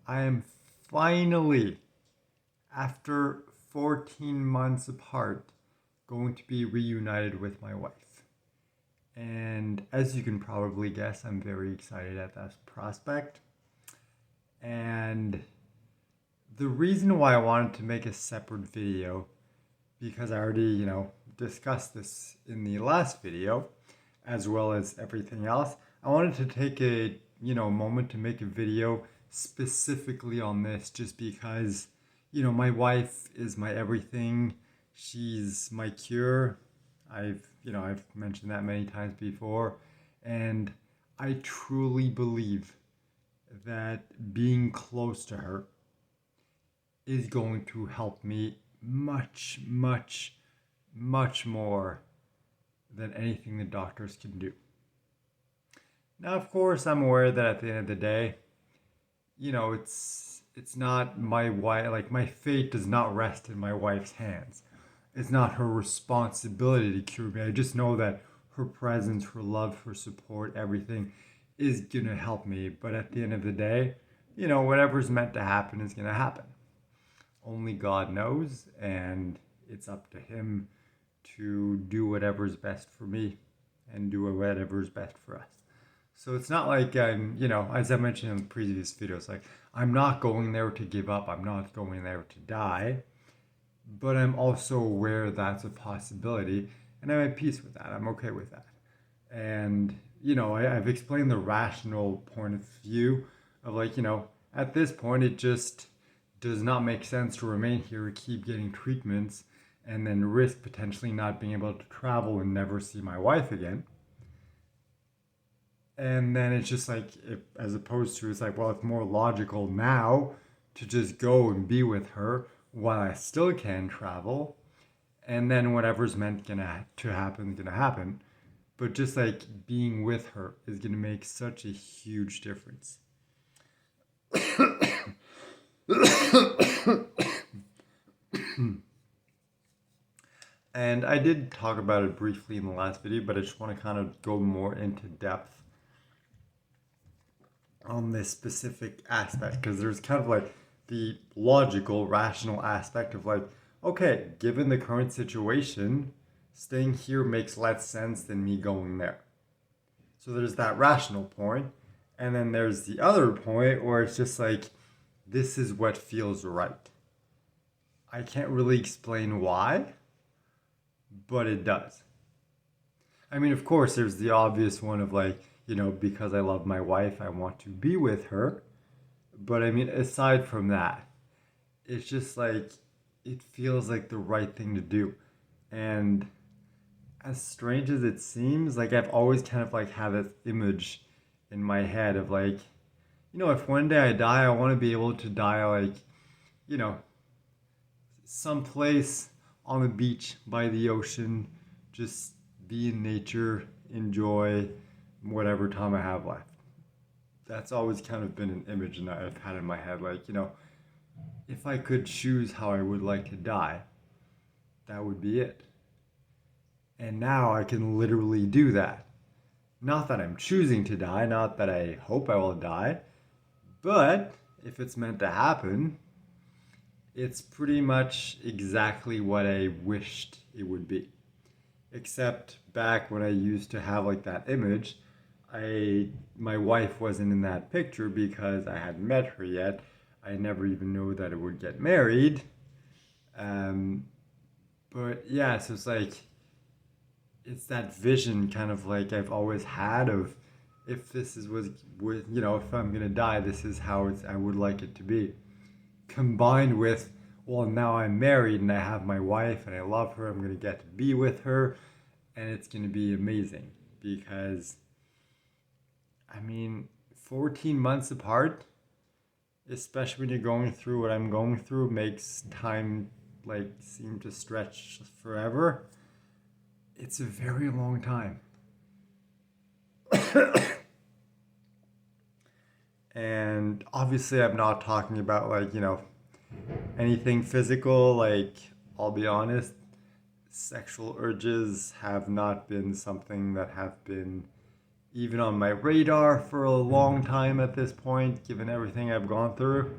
I am finally, after 14 months apart, going to be reunited with my wife. And as you can probably guess, I'm very excited at that prospect. And the reason why I wanted to make a separate video, because I already, discussed this in the last video, as well as everything else, I wanted to take a, moment to make a video specifically on this just because, my wife is my everything. She's my cure. I've mentioned that many times before. And I truly believe that being close to her is going to help me much, much, much more than anything the doctors can do. Now, of course, I'm aware that at the end of the day, it's not my wife. Like, my fate does not rest in my wife's hands. It's not her responsibility to cure me. I just know that her presence, her love, her support, everything is gonna help me. But at the end of the day, whatever's meant to happen is gonna happen. Only God knows, and it's up to Him to do whatever's best for me and do whatever's best for us. So it's not like I'm, as I mentioned in the previous videos, like I'm not going there to give up. I'm not going there to die, but I'm also aware that's a possibility, and I'm at peace with that. I'm okay with that. And, I've explained the rational point of view of like, at this point, it just does not make sense to remain here, keep getting treatments, and then risk potentially not being able to travel and never see my wife again. And then it's just like, as opposed to, it's like, well, it's more logical now to just go and be with her while I still can travel. And then whatever's meant to happen is gonna happen. But just like being with her is gonna make such a huge difference. And I did talk about it briefly in the last video, but I just want to kind of go more into depth on this specific aspect because there's kind of like the logical, rational aspect of like, okay, given the current situation, staying here makes less sense than me going there. So there's that rational point, and then there's the other point where it's just like, this is what feels right. I can't really explain why, but it does. I mean, of course, there's the obvious one of like, because I love my wife, I want to be with her. But I mean, aside from that, it's just like, it feels like the right thing to do. And as strange as it seems, like I've always kind of like had this image in my head of like, if one day I die, I want to be able to die like, you know, someplace on the beach by the ocean, just be in nature, enjoy whatever time I have left. That's always kind of been an image that I've had in my head. Like, if I could choose how I would like to die, that would be it. And now I can literally do that. Not that I'm choosing to die, not that I hope I will die, but if it's meant to happen, it's pretty much exactly what I wished it would be. Except back when I used to have like that image, my wife wasn't in that picture because I hadn't met her yet. I never even knew that I would get married. But yeah, so it's like it's that vision kind of like I've always had of if this is was with if I'm gonna die, this is how I would like it to be. Combined with, well, now I'm married and I have my wife and I love her. I'm gonna get to be with her, and it's gonna be amazing because I mean, 14 months apart, especially when you're going through what I'm going through, makes time like seem to stretch forever. It's a very long time. And obviously, I'm not talking about like, anything physical. Like, I'll be honest, sexual urges have not been something that have been even on my radar for a long time at this point, given everything I've gone through.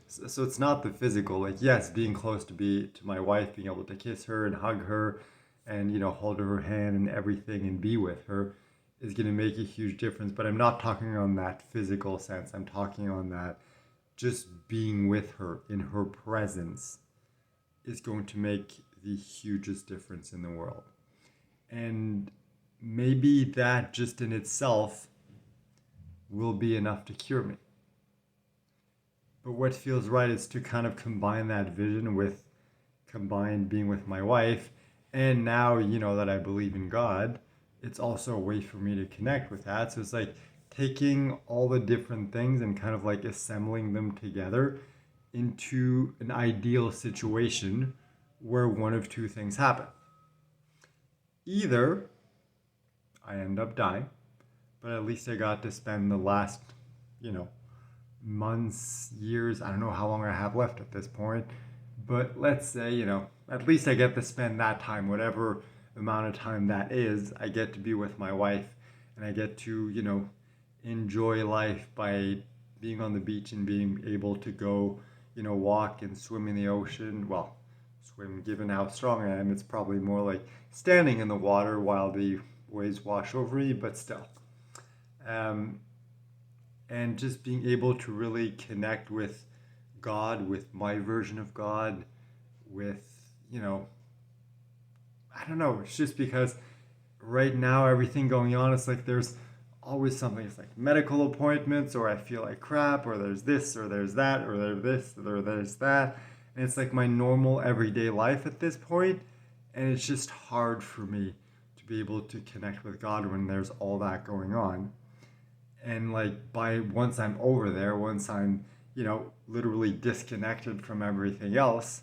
So it's not the physical. Like, yes, being close to my wife, being able to kiss her and hug her, and hold her hand and everything, and be with her, is going to make a huge difference. But I'm not talking on that physical sense. I'm talking on that just being with her in her presence is going to make the hugest difference in the world. And maybe that just in itself will be enough to cure me. But what feels right is to kind of combine that vision with combine being with my wife. And now, that I believe in God, it's also a way for me to connect with that. So it's like taking all the different things and kind of like assembling them together into an ideal situation where one of two things happen. Either I end up dying, but at least I got to spend the last, months, years, I don't know how long I have left at this point, but let's say, at least I get to spend that time, whatever amount of time that is, I get to be with my wife, and I get to, enjoy life by being on the beach and being able to go, walk and swim in the ocean. Well, swim, given how strong I am, it's probably more like standing in the water while the waves wash over me, but still. And just being able to really connect with God, with my version of God, with, I don't know, it's just because right now everything going on, it's like there's always something. It's like medical appointments, or I feel like crap, or there's this, or there's that, or there's this, or there's that. And it's like my normal everyday life at this point, and it's just hard for me to be able to connect with God when there's all that going on. And like once I'm over there, once I'm, literally disconnected from everything else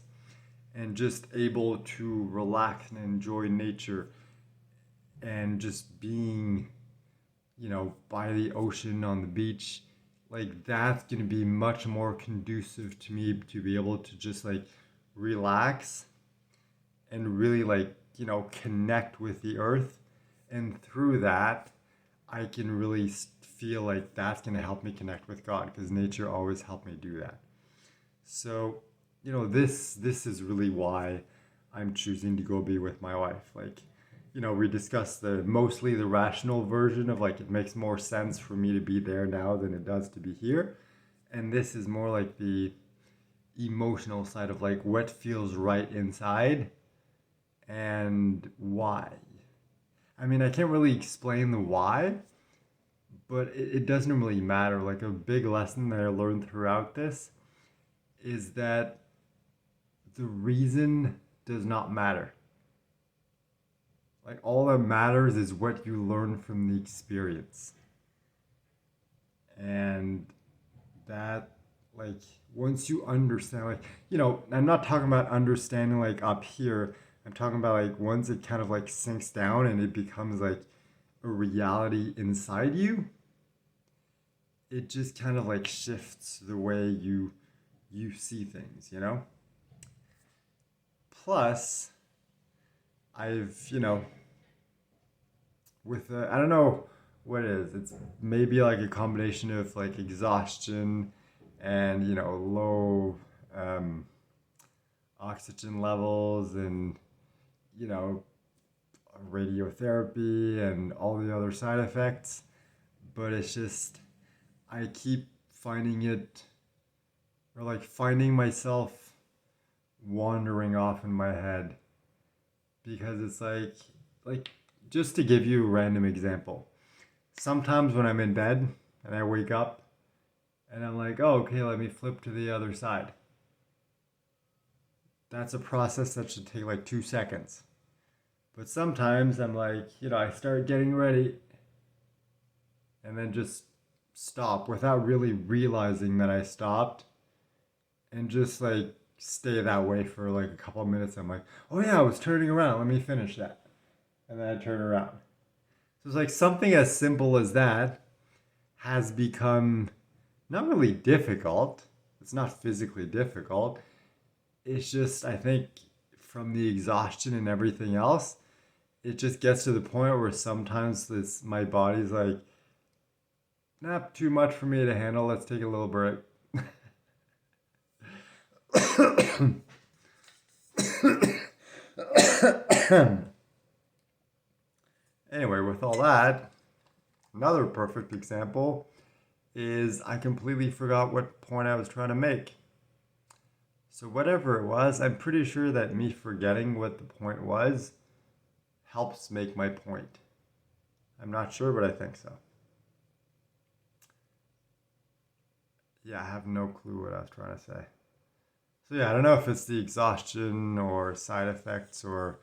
and just able to relax and enjoy nature and just being, by the ocean on the beach, like that's going to be much more conducive to me to be able to just like relax and really like, connect with the earth. And through that, I can really feel like that's going to help me connect with God, because nature always helped me do that. So, this is really why I'm choosing to go be with my wife. Like, we discussed mostly the rational version of like it makes more sense for me to be there now than it does to be here. And this is more like the emotional side of like what feels right inside and why. I mean, I can't really explain the why, but it doesn't really matter. Like a big lesson that I learned throughout this is that the reason does not matter. Like all that matters is what you learn from the experience. And that, like, once you understand, like, I'm not talking about understanding like up here. I'm talking about like once it kind of like sinks down and it becomes like a reality inside you, it just kind of like shifts the way you see things, Plus, I've, with I don't know what it is. It's maybe like a combination of like exhaustion and, low oxygen levels and, you know, radiotherapy and all the other side effects. But it's just, I keep finding it, or like finding myself wandering off in my head, because it's like just to give you a random example, sometimes when I'm in bed and I wake up and I'm like, oh, okay, let me flip to the other side. That's a process that should take like 2 seconds. But sometimes I'm like, I start getting ready and then just stop without really realizing that I stopped, and just like stay that way for like a couple of minutes. I'm like, oh yeah, I was turning around. Let me finish that. And then I turn around. So it's like something as simple as that has become not really difficult. It's not physically difficult. It's just, I think, from the exhaustion and everything else, it just gets to the point where sometimes my body's like, Not too much for me to handle. Let's take a little break. Anyway, with all that, another perfect example is I completely forgot what point I was trying to make. So whatever it was, I'm pretty sure that me forgetting what the point was helps make my point. I'm not sure, but I think so. Yeah, I have no clue what I was trying to say. So yeah, I don't know if it's the exhaustion or side effects or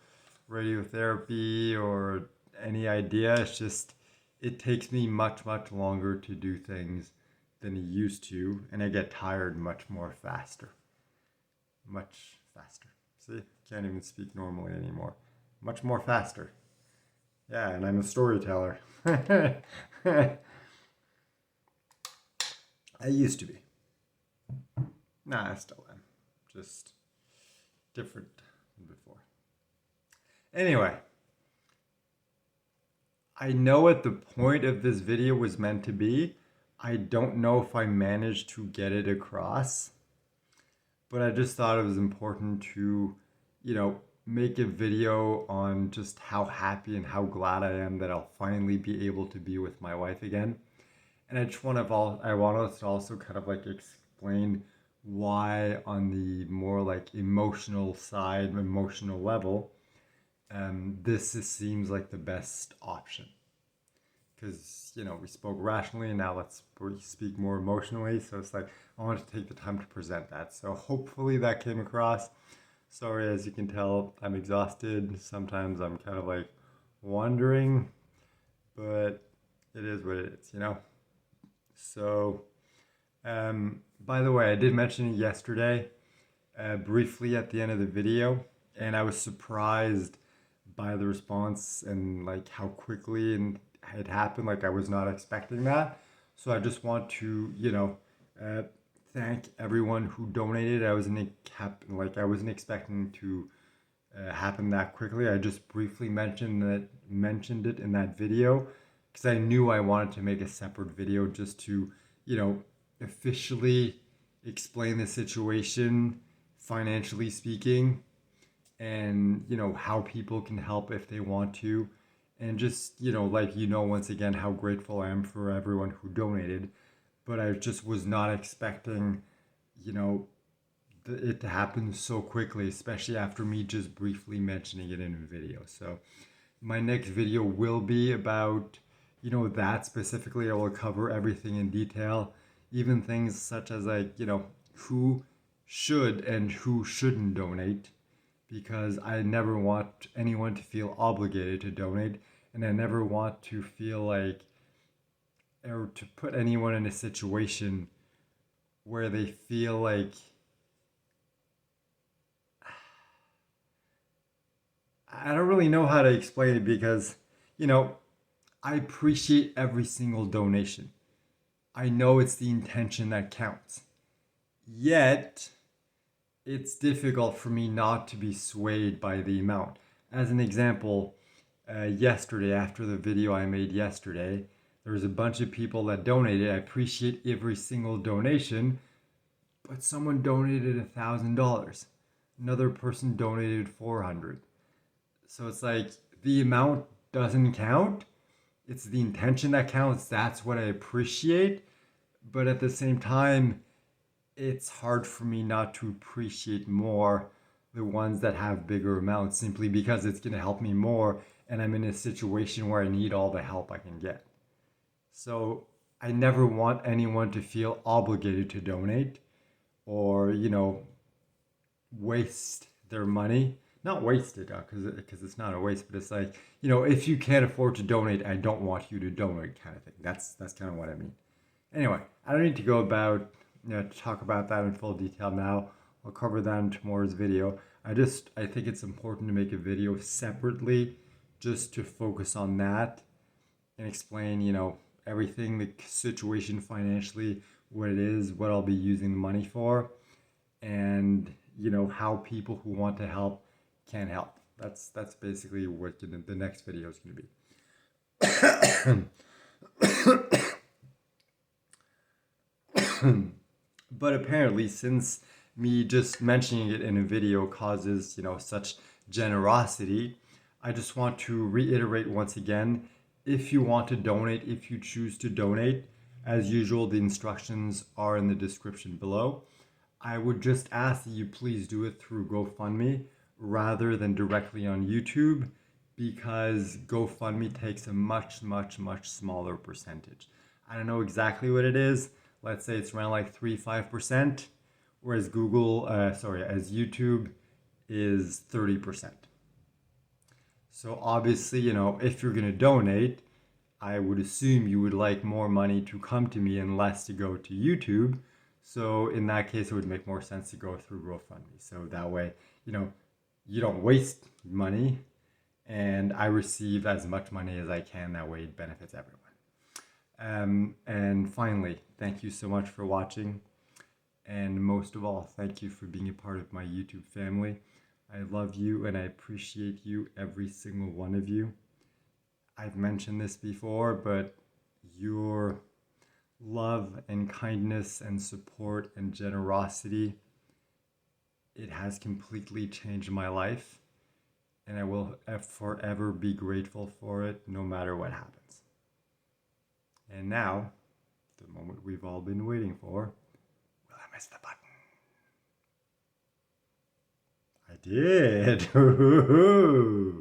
radiotherapy or any idea. It's just it takes me much, much longer to do things than it used to, and I get tired much more faster. Much faster. See, can't even speak normally anymore. Much more faster. Yeah, and I'm a storyteller. I used to be. Nah, I still am. Just different than before. Anyway, I know what the point of this video was meant to be. I don't know if I managed to get it across, but I just thought it was important to, make a video on just how happy and how glad I am that I'll finally be able to be with my wife again. And I want us to also kind of like explain why on the more like emotional level, seems like the best option. Because, we spoke rationally and now let's speak more emotionally. So it's like, I wanted to take the time to present that. So hopefully that came across. Sorry, as you can tell, I'm exhausted. Sometimes I'm kind of like wondering, but it is what it is. So, by the way, I did mention it yesterday, briefly at the end of the video, and I was surprised by the response and like how quickly and it happened. Like I was not expecting that. So I just want to, thank everyone who donated. I wasn't expecting to happen that quickly. I just briefly mentioned it in that video because I knew I wanted to make a separate video just to, officially explain the situation, financially speaking, and how people can help if they want to, and just once again how grateful I am for everyone who donated. But I just was not expecting you know it to happen so quickly, especially after me just briefly mentioning it in a video. So my next video will be about that specifically. I will cover everything in detail, even things such as who should and who shouldn't donate, because I never want anyone to feel obligated to donate, and I never want to feel like, or to put anyone in a situation where they feel like I don't really know how to explain it, because I appreciate every single donation. I know it's the intention that counts. Yet it's difficult for me not to be swayed by the amount. As an example, yesterday, after the video I made yesterday, there was a bunch of people that donated. I appreciate every single donation, but someone donated $1,000. Another person donated 400. So it's like the amount doesn't count. It's the intention that counts. That's what I appreciate. But at the same time, it's hard for me not to appreciate more the ones that have bigger amounts, simply because it's going to help me more, and I'm in a situation where I need all the help I can get. So I never want anyone to feel obligated to donate, or waste their money. Not waste it, because it's not a waste, but it's like, if you can't afford to donate, I don't want you to donate, kind of thing. That's kind of what I mean. Anyway, I don't need to go about talk about that in full detail now. I'll cover that in tomorrow's video. I think it's important to make a video separately just to focus on that and explain everything, the situation financially, what it is, what I'll be using the money for, and how people who want to help can help. That's basically what the next video is going to be. But apparently, since me just mentioning it in a video causes, such generosity, I just want to reiterate once again, if you want to donate, if you choose to donate, as usual, the instructions are in the description below. I would just ask that you please do it through GoFundMe rather than directly on YouTube, because GoFundMe takes a much, much, much smaller percentage. I don't know exactly what it is. Let's say it's around like 3-5%, whereas as YouTube is 30%. So obviously, if you're going to donate, I would assume you would like more money to come to me and less to go to YouTube. So in that case, it would make more sense to go through GoFundMe. So that way, you don't waste money and I receive as much money as I can. That way it benefits everyone. And finally, thank you so much for watching. And most of all, thank you for being a part of my YouTube family. I love you and I appreciate you, every single one of you. I've mentioned this before, but your love and kindness and support and generosity, it has completely changed my life. And I will forever be grateful for it, no matter what happens. And now, the moment we've all been waiting for. Will I miss the button? I did!